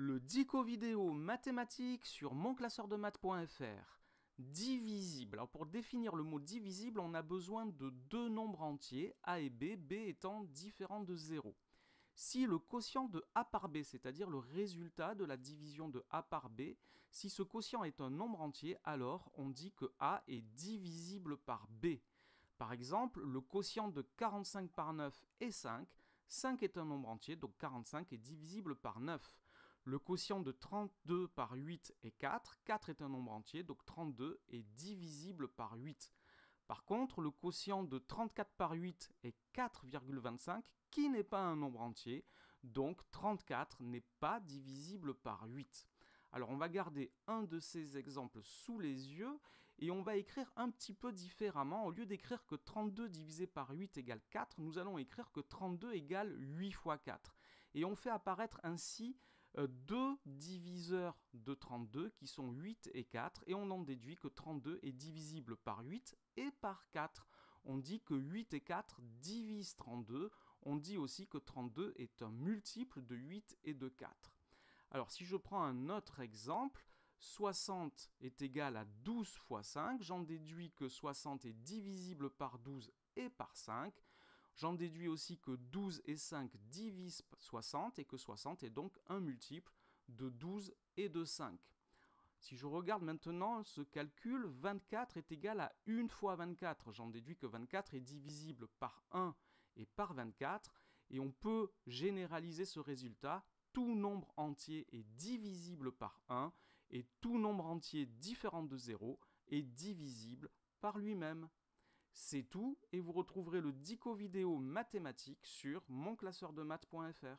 Le dico vidéo mathématique sur monclasseurdemaths.fr. Divisible. Alors pour définir le mot divisible, on a besoin de deux nombres entiers, a et b étant différents de 0. Si le quotient de a par b, c'est-à-dire le résultat de la division de a par b, si ce quotient est un nombre entier, alors on dit que a est divisible par b. Par exemple, le quotient de 45 par 9 est 5. 5 est un nombre entier, donc 45 est divisible par 9. Le quotient de 32 par 8 est 4. 4 est un nombre entier, donc 32 est divisible par 8. Par contre, le quotient de 34 par 8 est 4,25, qui n'est pas un nombre entier, donc 34 n'est pas divisible par 8. Alors on va garder un de ces exemples sous les yeux et on va écrire un petit peu différemment. Au lieu d'écrire que 32 divisé par 8 égale 4, nous allons écrire que 32 égale 8 fois 4. Et on fait apparaître ainsi deux diviseurs de 32 qui sont 8 et 4 et on en déduit que 32 est divisible par 8 et par 4. On dit que 8 et 4 divisent 32. On dit aussi que 32 est un multiple de 8 et de 4. Alors si je prends un autre exemple, 60 est égal à 12 fois 5, j'en déduis que 60 est divisible par 12 et par 5. J'en déduis aussi que 12 et 5 divisent 60 et que 60 est donc un multiple de 12 et de 5. Si je regarde maintenant ce calcul, 24 est égal à 1 fois 24. J'en déduis que 24 est divisible par 1 et par 24. Et on peut généraliser ce résultat. Tout nombre entier est divisible par 1 et tout nombre entier différent de 0 est divisible par lui-même. C'est tout et vous retrouverez le dico vidéo mathématique sur monclasseurdemaths.fr.